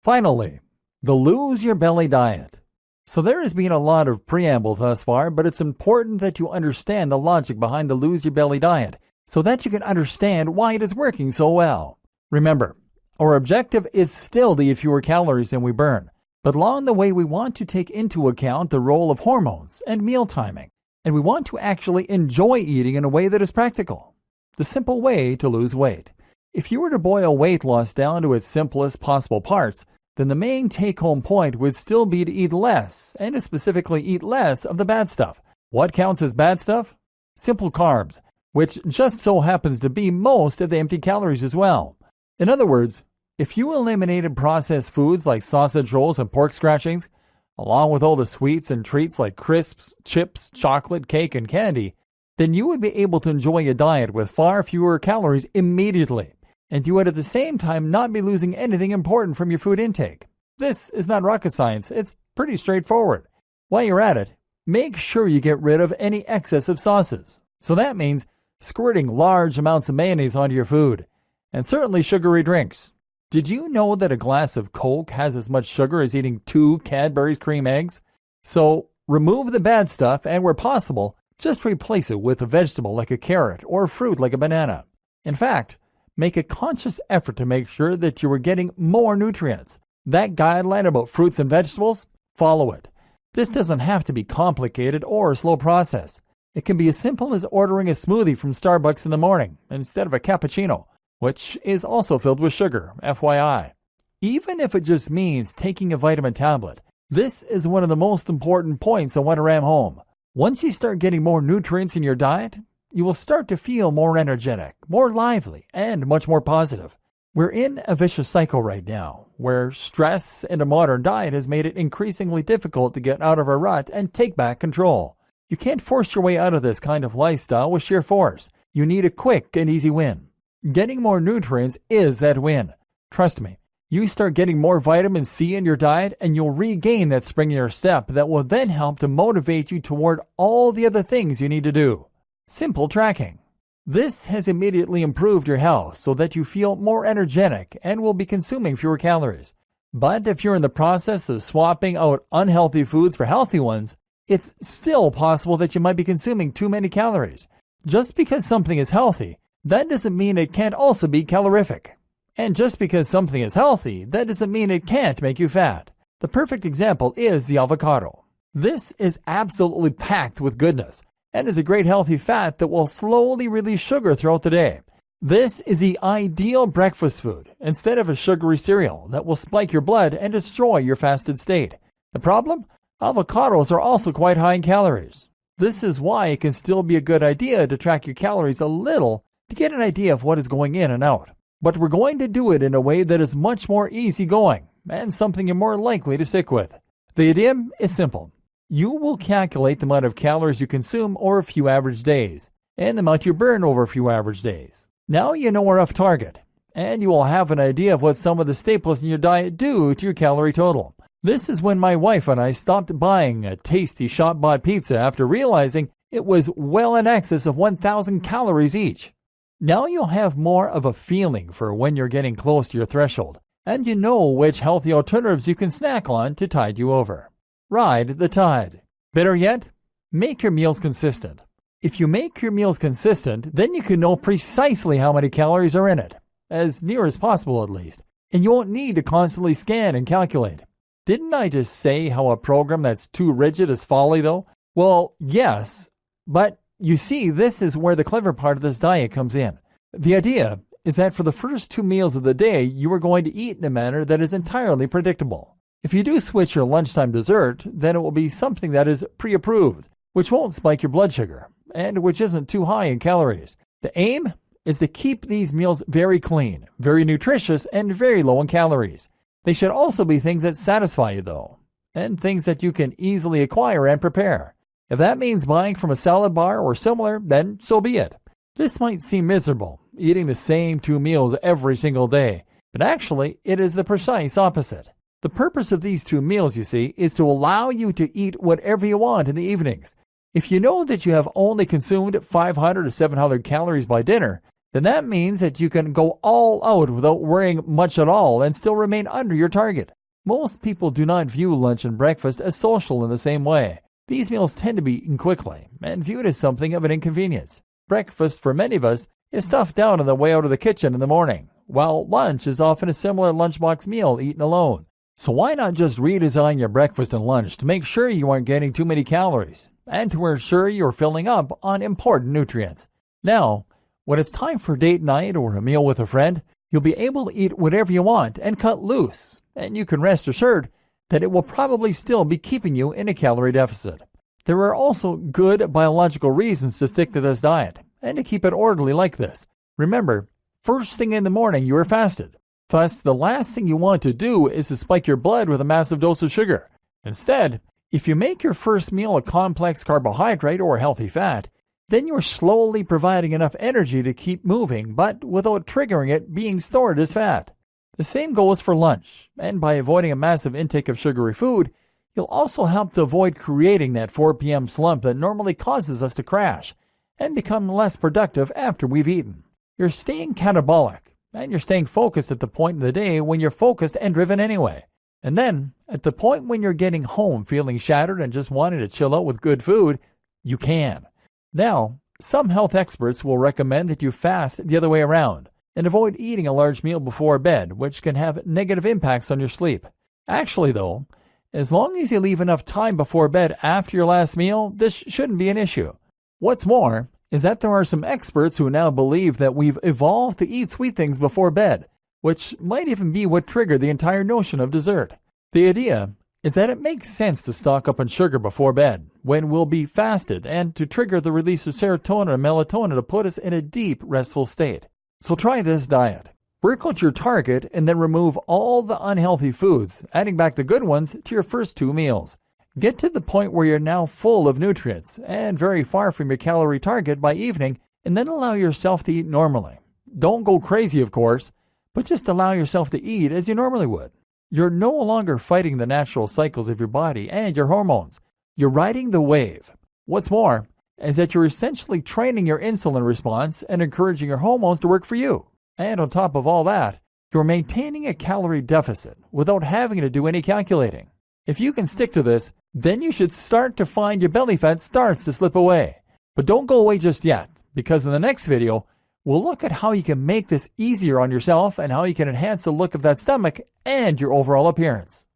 Finally, the lose your belly diet. So there has been a lot of preamble thus far, but it's important that you understand the logic behind the lose your belly diet so that you can understand why it is working so well. Remember, our objective is still to eat fewer calories than we burn, but along the way we want to take into account the role of hormones and meal timing, and we want to actually enjoy eating in a way that is practical. The simple way to lose weight. If you were to boil weight loss down to its simplest possible parts, then the main take-home point would still be to eat less, and to specifically eat less of the bad stuff. What counts as bad stuff? Simple carbs, which just so happens to be most of the empty calories as well. In other words, if you eliminated processed foods like sausage rolls and pork scratchings, along with all the sweets and treats like crisps, chips, chocolate, cake, and candy, then you would be able to enjoy a diet with far fewer calories immediately, and you would at the same time not be losing anything important from your food intake. This is not rocket science, it's pretty straightforward. While you're at it, make sure you get rid of any excess of sauces. So that means squirting large amounts of mayonnaise onto your food, and certainly sugary drinks. Did you know that a glass of Coke has as much sugar as eating 2 Cadbury's cream eggs? So remove the bad stuff, and where possible, just replace it with a vegetable like a carrot or a fruit like a banana. In fact, make a conscious effort to make sure that you are getting more nutrients. That guideline about fruits and vegetables, follow it. This doesn't have to be complicated or a slow process. It can be as simple as ordering a smoothie from Starbucks in the morning instead of a cappuccino, which is also filled with sugar, FYI. Even if it just means taking a vitamin tablet, this is one of the most important points I want to ram home. Once you start getting more nutrients in your diet, you will start to feel more energetic, more lively, and much more positive. We're in a vicious cycle right now, where stress and a modern diet has made it increasingly difficult to get out of a rut and take back control. You can't force your way out of this kind of lifestyle with sheer force. You need a quick and easy win. Getting more nutrients is that win. Trust me, you start getting more vitamin C in your diet and you'll regain that spring in your step that will then help to motivate you toward all the other things you need to do. Simple tracking. This has immediately improved your health so that you feel more energetic and will be consuming fewer calories. But if you're in the process of swapping out unhealthy foods for healthy ones, it's still possible that you might be consuming too many calories. Just because something is healthy, that doesn't mean it can't also be calorific. And just because something is healthy, that doesn't mean it can't make you fat. The perfect example is the avocado. This is absolutely packed with goodness and is a great healthy fat that will slowly release sugar throughout the day. This is the ideal breakfast food instead of a sugary cereal that will spike your blood and destroy your fasted state. The problem? Avocados are also quite high in calories. This is why it can still be a good idea to track your calories a little to get an idea of what is going in and out. But we're going to do it in a way that is much more easygoing and something you're more likely to stick with. The idea is simple. You will calculate the amount of calories you consume over a few average days and the amount you burn over a few average days. Now you know a rough target, and you will have an idea of what some of the staples in your diet do to your calorie total. This is when my wife and I stopped buying a tasty shop-bought pizza after realizing it was well in excess of 1,000 calories each. Now you'll have more of a feeling for when you're getting close to your threshold, and you know which healthy alternatives you can snack on to tide you over. Ride the tide. Better yet, make your meals consistent. If you make your meals consistent, then you can know precisely how many calories are in it, as near as possible at least, and you won't need to constantly scan and calculate. Didn't I just say how a program that's too rigid is folly, though? Well, yes, but you see, this is where the clever part of this diet comes in. The idea is that for the first 2 meals of the day, you are going to eat in a manner that is entirely predictable. If you do switch your lunchtime dessert, then it will be something that is pre-approved, which won't spike your blood sugar, and which isn't too high in calories. The aim is to keep these meals very clean, very nutritious, and very low in calories. They should also be things that satisfy you, though, and things that you can easily acquire and prepare. If that means buying from a salad bar or similar, then so be it. This might seem miserable, eating the same 2 meals every single day, but actually it is the precise opposite. The purpose of these 2 meals, you see, is to allow you to eat whatever you want in the evenings. If you know that you have only consumed 500 to 700 calories by dinner, then that means that you can go all out without worrying much at all and still remain under your target. Most people do not view lunch and breakfast as social in the same way. These meals tend to be eaten quickly and viewed as something of an inconvenience. Breakfast, for many of us, is stuffed down on the way out of the kitchen in the morning, while lunch is often a similar lunchbox meal eaten alone. So why not just redesign your breakfast and lunch to make sure you aren't getting too many calories and to ensure you're filling up on important nutrients? Now, when it's time for date night or a meal with a friend, you'll be able to eat whatever you want and cut loose, and you can rest assured that it will probably still be keeping you in a calorie deficit. There are also good biological reasons to stick to this diet and to keep it orderly like this. Remember, first thing in the morning you are fasted. Thus, the last thing you want to do is to spike your blood with a massive dose of sugar. Instead, if you make your first meal a complex carbohydrate or healthy fat, then you're slowly providing enough energy to keep moving, but without triggering it being stored as fat. The same goes for lunch, and by avoiding a massive intake of sugary food, you'll also help to avoid creating that 4 p.m. slump that normally causes us to crash and become less productive after we've eaten. You're staying catabolic, and you're staying focused at the point in the day when you're focused and driven anyway. And then, at the point when you're getting home feeling shattered and just wanting to chill out with good food, you can. Now, some health experts will recommend that you fast the other way around and avoid eating a large meal before bed, which can have negative impacts on your sleep. Actually, though, as long as you leave enough time before bed after your last meal, this shouldn't be an issue. What's more is that there are some experts who now believe that we've evolved to eat sweet things before bed, which might even be what triggered the entire notion of dessert. The idea is that it makes sense to stock up on sugar before bed when we'll be fasted and to trigger the release of serotonin and melatonin to put us in a deep, restful state. So try this diet. Work out your target and then remove all the unhealthy foods, adding back the good ones to your first 2 meals. Get to the point where you're now full of nutrients and very far from your calorie target by evening, and then allow yourself to eat normally. Don't go crazy, of course, but just allow yourself to eat as you normally would. You're no longer fighting the natural cycles of your body and your hormones. You're riding the wave. What's more is that you're essentially training your insulin response and encouraging your hormones to work for you. And on top of all that, you're maintaining a calorie deficit without having to do any calculating. If you can stick to this, then you should start to find your belly fat starts to slip away. But don't go away just yet, because in the next video, we'll look at how you can make this easier on yourself and how you can enhance the look of that stomach and your overall appearance.